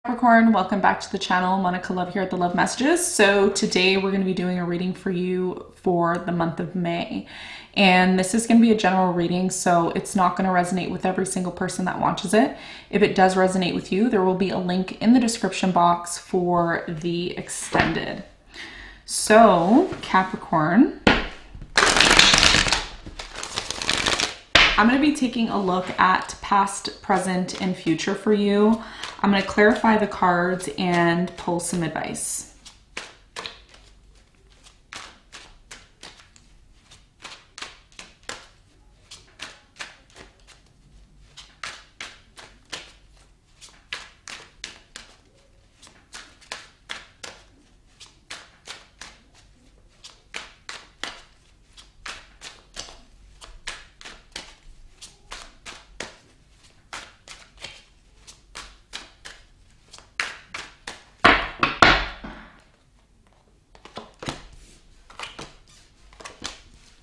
Capricorn, welcome back to the channel. Monica Love here at the Love Messages. So today we're going to be doing a reading for you for the month of May. And this is going to be a general reading, so it's not going to resonate with every single person that watches it. If it does resonate with you, there will be a link in the description box for the extended. So, Capricorn, I'm going to be taking a look at past, present, and future for you. I'm going to clarify the cards and pull some advice.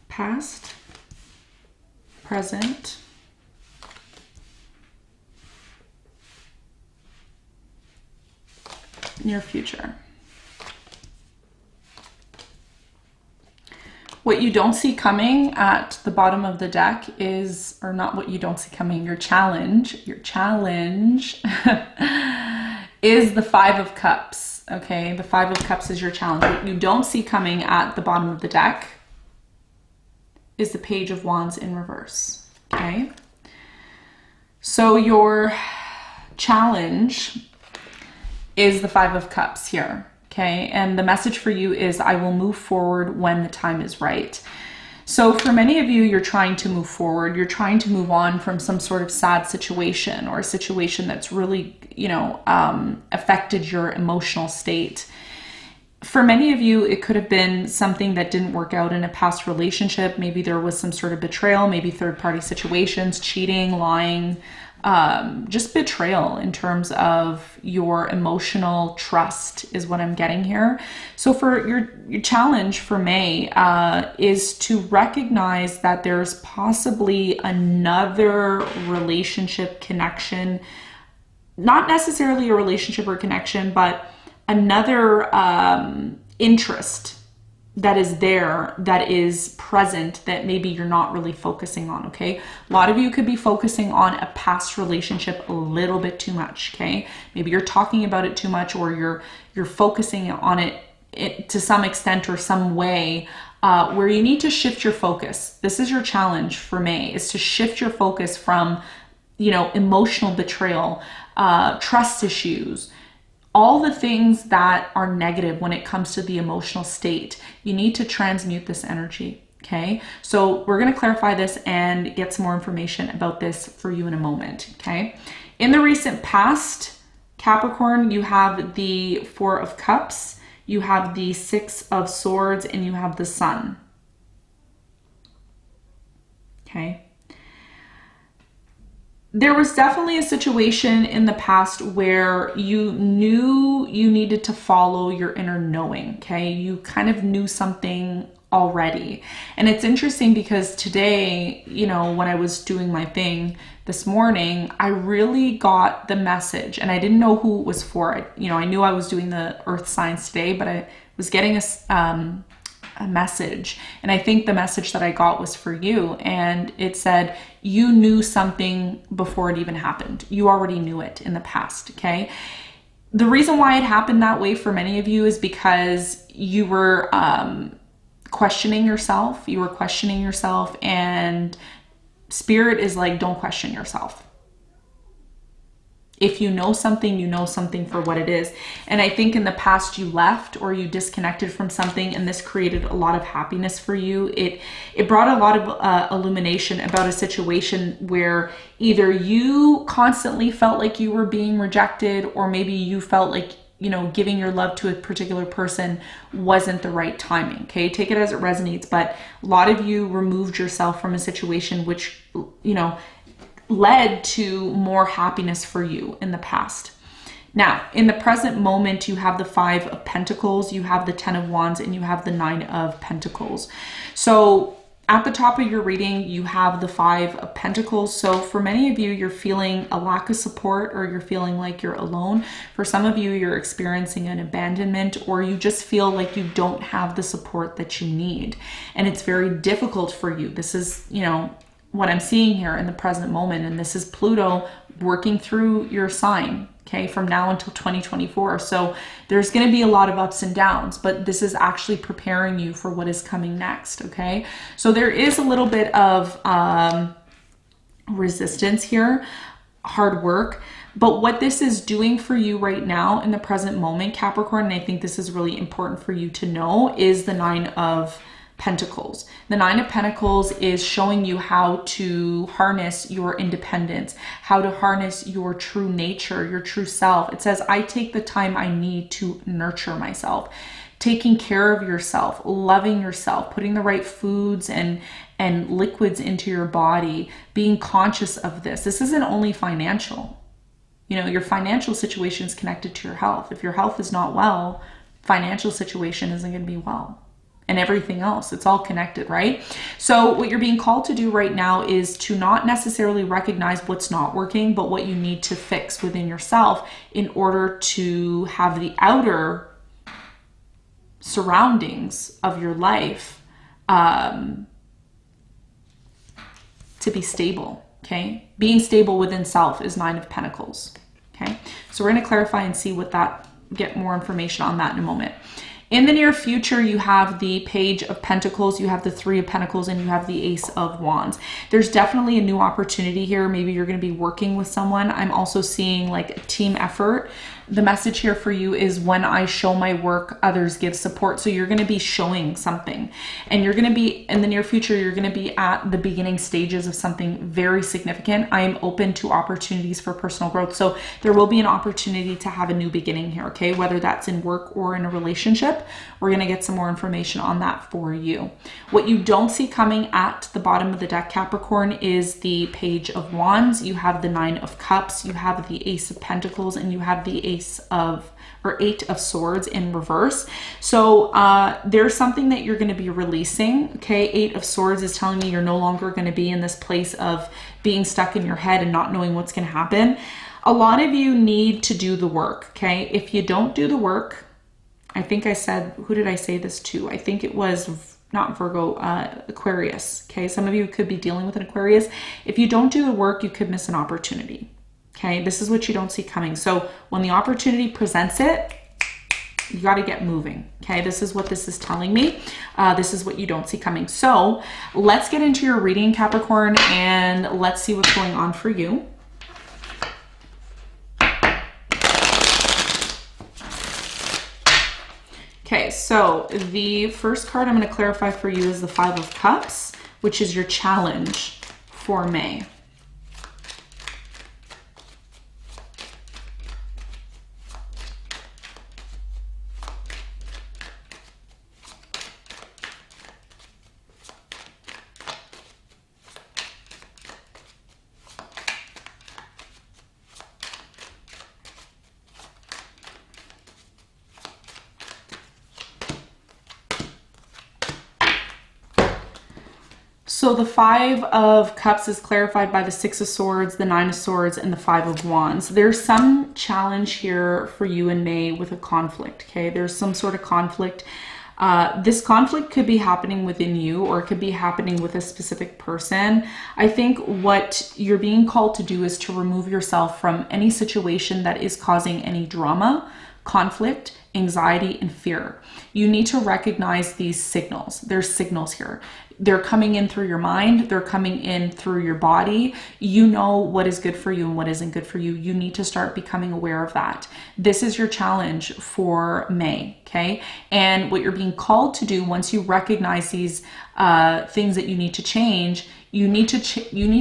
Past, present, near future. What you don't see coming at the bottom of the deck is, or not what you don't see coming, your challenge is the Five of Cups, okay? The Five of Cups is your challenge. What you don't see coming at the bottom of the deck is the Page of Wands in reverse, okay? So your challenge is the Five of Cups here, okay? And the message for you is, I will move forward when the time is right. So for many of you, you're trying to move forward. You're trying to move on from some sort of sad situation or a situation that's really, affected your emotional state. For many of you, it could have been something that didn't work out in a past relationship. Maybe there was some sort of betrayal, maybe third-party situations, cheating, lying, just betrayal in terms of your emotional trust is what I'm getting here. So for your challenge for May is to recognize that there's possibly another relationship connection, not necessarily a relationship or connection, but another interest that is there, that is present, that maybe you're not really focusing on, okay? A lot of you could be focusing on a past relationship a little bit too much, okay? Maybe you're talking about it too much, or you're focusing on it to some extent or some way where you need to shift your focus. This is your challenge for May, is to shift your focus from, emotional betrayal, trust issues, all the things that are negative when it comes to the emotional state. You need to transmute this energy, okay? So we're going to clarify this and get some more information about this for you in a moment, okay? In the recent past, Capricorn, you have the Four of Cups, you have the Six of Swords, and you have the Sun, okay? There was definitely a situation in the past where you knew you needed to follow your inner knowing, okay? You kind of knew something already. And it's interesting because today, when I was doing my thing this morning, I really got the message, and I didn't know who it was for. I knew I was doing the earth signs today, but I was getting a message, and I think the message that I got was for you, and it said you knew something before it even happened. You already knew it in the past, okay? The reason why it happened that way for many of you is because you were questioning yourself. You were questioning yourself, and Spirit is like, don't question yourself. If you know something for what it is. And I think in the past you left or you disconnected from something, and this created a lot of happiness for you. It brought a lot of illumination about a situation where either you constantly felt like you were being rejected, or maybe you felt like, giving your love to a particular person wasn't the right timing, okay? Take it as it resonates, but a lot of you removed yourself from a situation which, led to more happiness for you in the past. Now, in the present moment, you have the Five of Pentacles, you have the Ten of Wands, and you have the Nine of Pentacles. So At the top of your reading, you have the Five of Pentacles. So for many of you, you're feeling a lack of support, or you're feeling like you're alone. For some of you, you're experiencing an abandonment, or you just feel like you don't have the support that you need. And it's very difficult for you. This is, you know, what I'm seeing here in the present moment. And this is Pluto working through your sign, okay, from now until 2024. So there's going to be a lot of ups and downs, but this is actually preparing you for what is coming next, okay? So there is a little bit of resistance here, hard work. But what this is doing for you right now in the present moment, Capricorn, and I think this is really important for you to know, is the Nine of Pentacles. The Nine of Pentacles is showing you how to harness your independence, how to harness your true nature, your true self. It says, I take the time I need to nurture myself. Taking care of yourself, loving yourself, putting the right foods and liquids into your body, being conscious of this. This isn't only financial. You know, your financial situation is connected to your health. If your health is not well, financial situation isn't going to be well. And everything else, it's all connected, right? So what you're being called to do right now is to not necessarily recognize what's not working, but what you need to fix within yourself in order to have the outer surroundings of your life to be stable, okay? Being stable within self is Nine of Pentacles, okay? So we're going to clarify and see what that, get more information on that in a moment. In the near future, you have the Page of Pentacles, you have the Three of Pentacles, and you have the Ace of Wands. There's definitely a new opportunity here. Maybe you're going to be working with someone. I'm also seeing like a team effort. The message here for you is, when I show my work, others give support. So you're going to be showing something, and you're going to be, in the near future, you're going to be at the beginning stages of something very significant. I am open to opportunities for personal growth. So there will be an opportunity to have a new beginning here, okay? Whether that's in work or in a relationship, we're going to get some more information on that for you. What you don't see coming at the bottom of the deck, Capricorn, is the Page of Wands. You have the Nine of Cups, you have the Ace of Pentacles, and you have the Eight of Swords in reverse. So there's something that you're going to be releasing, okay? Eight of Swords is telling me you're no longer going to be in this place of being stuck in your head and not knowing what's going to happen. A lot of you need to do the work, okay? If you don't do the work, I think I said, who did I say this to? I think it was not Virgo, Aquarius, okay? Some of you could be dealing with an Aquarius. If you don't do the work, you could miss an opportunity. Okay, this is what you don't see coming. So when the opportunity presents it, you got to get moving. Okay, this is what this is telling me. This is what you don't see coming. So let's get into your reading, Capricorn, and let's see what's going on for you. Okay, so the first card I'm going to clarify for you is the Five of Cups, which is your challenge for May. So the Five of Cups is clarified by the Six of Swords, the Nine of Swords, and the Five of Wands. There's some challenge here for you in May with a conflict, okay? There's some sort of conflict. This conflict could be happening within you, or it could be happening with a specific person. I think what you're being called to do is to remove yourself from any situation that is causing any drama, conflict, anxiety, and fear. You need to recognize these signals. There's signals here. They're coming in through your mind. They're coming in through your body. You know what is good for you and what isn't good for you. You need to start becoming aware of that. This is your challenge for May, okay? And what you're being called to do, once you recognize these things that you need to change, you need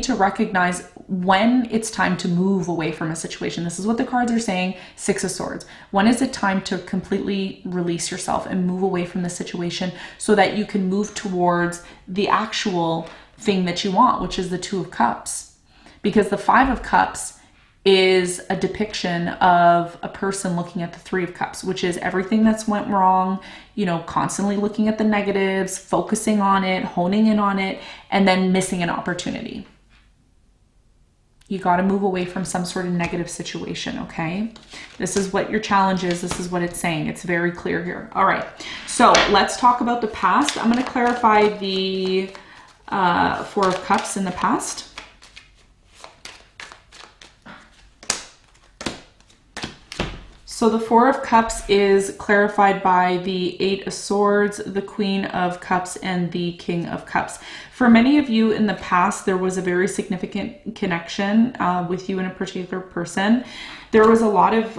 to recognize when it's time to move away from a situation. This is what the cards are saying, Six of Swords. When is it time to completely release yourself and move away from the situation so that you can move towards the actual thing that you want, which is the Two of Cups? Because the Five of Cups is a depiction of a person looking at the Three of Cups, which is everything that's went wrong, you know, constantly looking at the negatives, focusing on it, honing in on it, and then missing an opportunity. You got to move away from some sort of negative situation, okay? This is what your challenge is. This is what it's saying. It's very clear here. All right, so let's talk about the past. I'm going to clarify the Four of Cups in the past. So the Four of Cups is clarified by the Eight of Swords, the Queen of Cups, and the King of Cups. For many of you in the past, there was a very significant connection with you and a particular person. There was a lot of,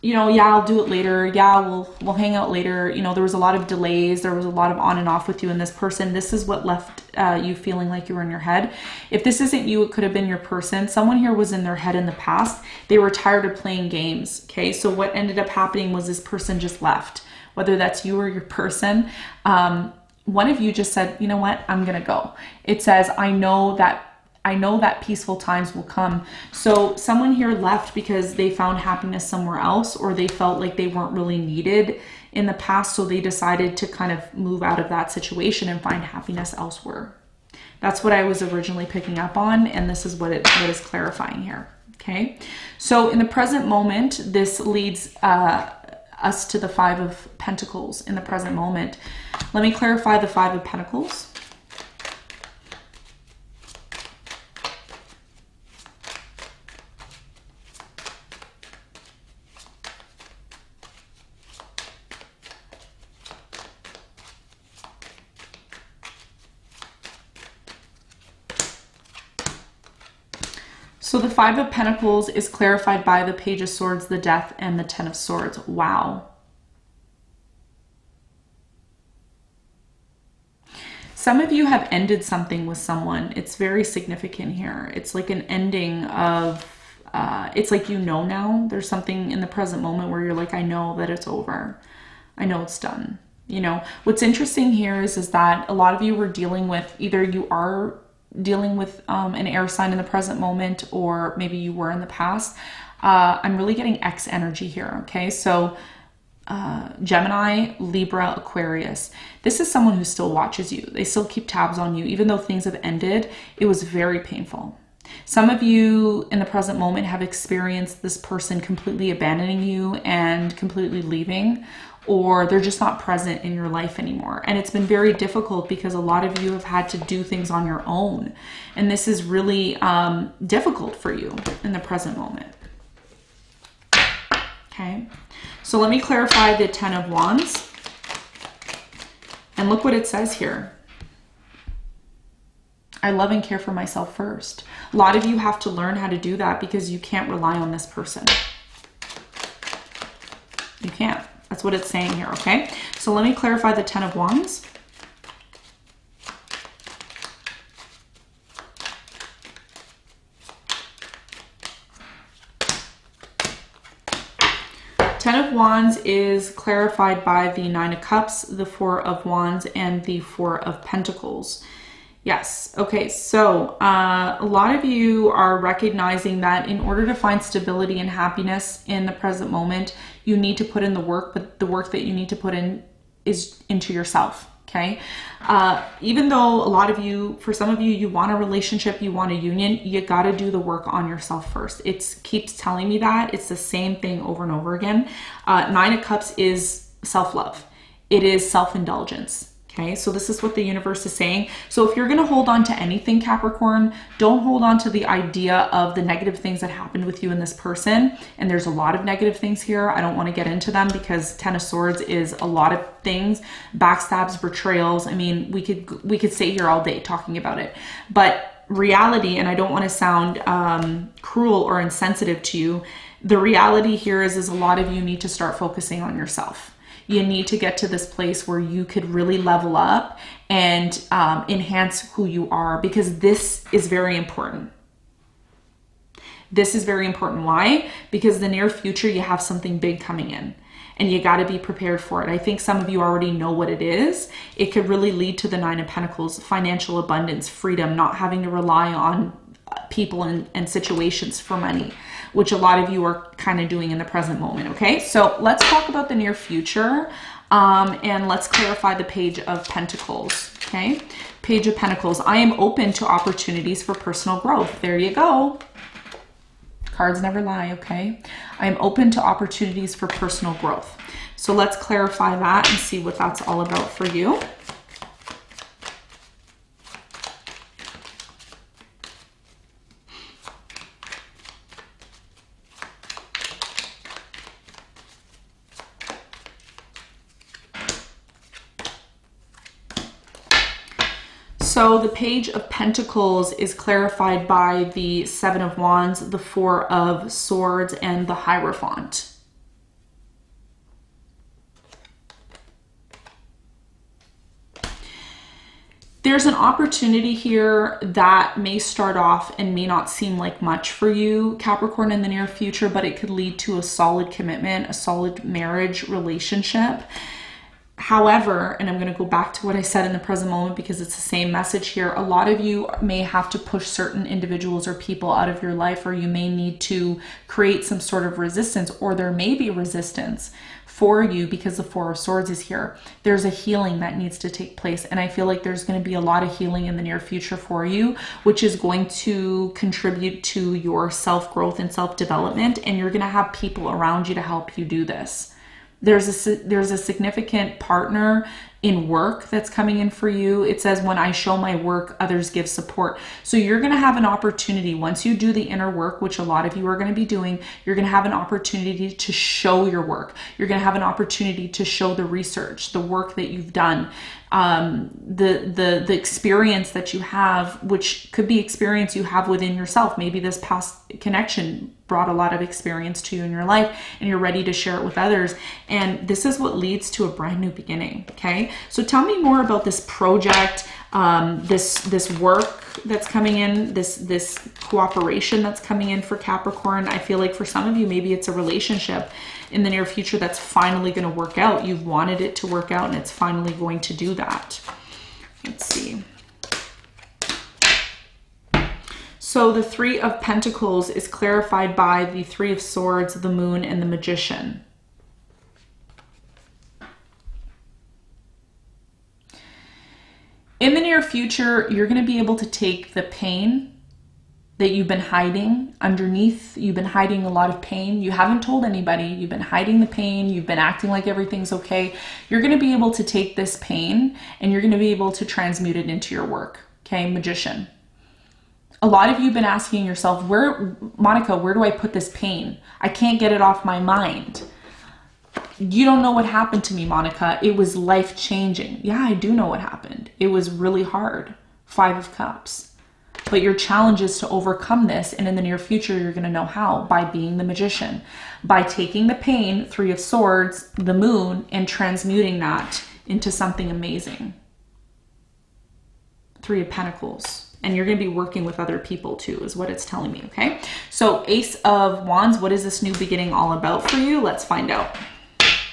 you know, yeah, I'll do it later. Yeah, we'll hang out later. You know, there was a lot of delays. There was a lot of on and off with you and this person. This is what left you feeling like you were in your head. If this isn't you, it could have been your person. Someone here was in their head in the past. They were tired of playing games. Okay, so what ended up happening was this person just left. Whether that's you or your person, one of you just said, you know what, I'm gonna go. It says, I know that peaceful times will come. So someone here left because they found happiness somewhere else, or they felt like they weren't really needed in the past. So they decided to kind of move out of that situation and find happiness elsewhere. That's what I was originally picking up on. And this is what it is clarifying here. Okay. So in the present moment, this leads us to the Five of Pentacles in the present moment. Let me clarify the Five of Pentacles. So the Five of Pentacles is clarified by the Page of Swords, the Death, and the Ten of Swords. Wow. Some of you have ended something with someone. It's very significant here. It's like an ending of, it's like, you know, now there's something in the present moment where you're like, I know that it's over. I know it's done. You know, what's interesting here is that a lot of you were dealing with, either you are dealing with an air sign in the present moment, or maybe you were in the past. I'm really getting X energy here. Okay. So Gemini, Libra, Aquarius. This is someone who still watches you. They still keep tabs on you. Even though things have ended, it was very painful. Some of you in the present moment have experienced this person completely abandoning you and completely leaving, or they're just not present in your life anymore. And it's been very difficult because a lot of you have had to do things on your own. And this is really difficult for you in the present moment. Okay. So let me clarify the Ten of Wands. And look what it says here. I love and care for myself first. A lot of you have to learn how to do that because you can't rely on this person. You can't. That's what it's saying here, okay? So let me clarify the Ten of Wands. Ten of Wands is clarified by the Nine of Cups, the Four of Wands, and the Four of Pentacles. Yes. Okay. So a lot of you are recognizing that in order to find stability and happiness in the present moment, you need to put in the work, but the work that you need to put in is into yourself. Okay. Even though a lot of you, for some of you, you want a relationship, you want a union, you got to do the work on yourself first. It keeps telling me that. It's the same thing over and over again. Nine of Cups is self-love. It is self-indulgence. Okay, so this is what the universe is saying. So if you're going to hold on to anything, Capricorn, don't hold on to the idea of the negative things that happened with you and this person. And there's a lot of negative things here. I don't want to get into them because Ten of Swords is a lot of things, backstabs, betrayals. I mean, we could stay here all day talking about it. But reality, and I don't want to sound cruel or insensitive to you, the reality here is a lot of you need to start focusing on yourself. You need to get to this place where you could really level up and enhance who you are, because this is very important. This is very important. Why? Because the near future, you have something big coming in and you got to be prepared for it. I think some of you already know what it is. It could really lead to the Nine of Pentacles, financial abundance, freedom, not having to rely on people and situations for money, which a lot of you are kind of doing in the present moment. Okay, so let's talk about the near future, and let's clarify the Page of Pentacles. Okay, Page of Pentacles. I am open to opportunities for personal growth. There you go. Cards never lie. Okay, I am open to opportunities for personal growth. So let's clarify that and see what that's all about for you. So the Page of Pentacles is clarified by the Seven of Wands, the Four of Swords, and the Hierophant. There's an opportunity here that may start off and may not seem like much for you, Capricorn, in the near future, but it could lead to a solid commitment, a solid marriage relationship. However, and I'm going to go back to what I said in the present moment because it's the same message here, a lot of you may have to push certain individuals or people out of your life, or you may need to create some sort of resistance, or there may be resistance for you because the Four of Swords is here. There's a healing that needs to take place, and I feel like there's going to be a lot of healing in the near future for you, which is going to contribute to your self-growth and self-development, and you're going to have people around you to help you do this. There's a significant partner in work that's coming in for you. It says, when I show my work, others give support. So you're going to have an opportunity once you do the inner work, which a lot of you are going to be doing. You're going to have an opportunity to show your work. You're going to have an opportunity to show the research, the work that you've done, the experience that you have, which could be experience you have within yourself. Maybe this past connection brought a lot of experience to you in your life and you're ready to share it with others. And this is what leads to a brand new beginning. Okay. So tell me more about this project, this work that's coming in, this cooperation that's coming in for Capricorn. I feel like for some of you, maybe it's a relationship in the near future that's finally going to work out. You've wanted it to work out and it's finally going to do that. Let's see. So the Three of Pentacles is clarified by the Three of Swords, the Moon, and the Magician. In the near future, you're going to be able to take the pain that you've been hiding underneath. You've been hiding a lot of pain. You haven't told anybody. You've been hiding the pain. You've been acting like everything's okay. You're going to be able to take this pain and you're going to be able to transmute it into your work. Okay, Magician. A lot of you have been asking yourself, Monica, where do I put this pain? I can't get it off my mind. You don't know what happened to me, Monica. It was life-changing. Yeah, I do know what happened. It was really hard. Five of Cups. But your challenge is to overcome this, and in the near future, you're going to know how. By being the Magician. By taking the pain, Three of Swords, the Moon, and transmuting that into something amazing. Three of Pentacles. And you're going to be working with other people too, is what it's telling me, okay? So Ace of Wands, what is this new beginning all about for you? Let's find out.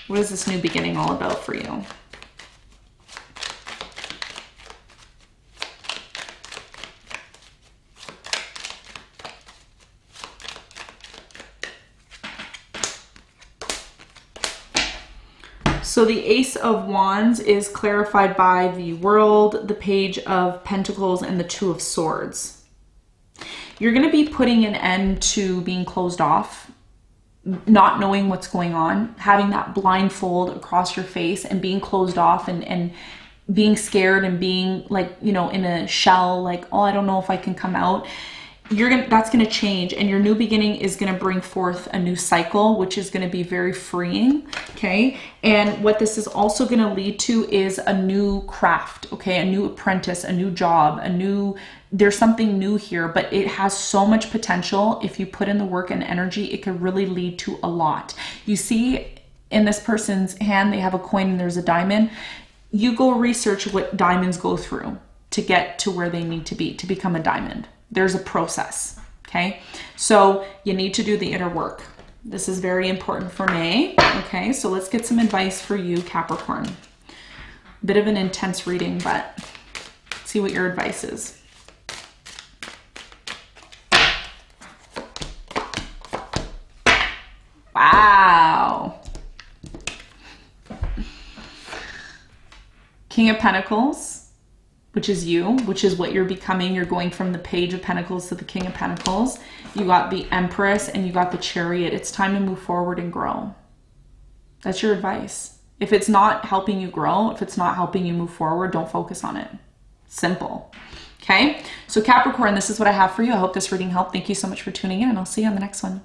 What is this new beginning all about for you? So the Ace of Wands is clarified by the World, the Page of Pentacles, and the Two of Swords. You're going to be putting an end to being closed off, not knowing what's going on, having that blindfold across your face and being closed off and being scared and being like, you know, in a shell, like, oh, I don't know if I can come out. That's going to change, and your new beginning is going to bring forth a new cycle, which is going to be very freeing. Okay. And what this is also going to lead to is a new craft. Okay. A new apprentice, a new job, there's something new here, but it has so much potential. If you put in the work and energy, it could really lead to a lot. You see in this person's hand, they have a coin and there's a diamond. You go research what diamonds go through to get to where they need to be to become a diamond. There's a process, okay? So you need to do the inner work. This is very important for May, okay? So let's get some advice for you, Capricorn. Bit of an intense reading, but let's see what your advice is. King of Pentacles, which is you, which is what you're becoming. You're going from the Page of Pentacles to the King of Pentacles. You got the Empress and you got the Chariot. It's time to move forward and grow. That's your advice. If it's not helping you grow, if it's not helping you move forward, don't focus on it. Simple. Okay? So Capricorn, this is what I have for you. I hope this reading helped. Thank you so much for tuning in, and I'll see you on the next one.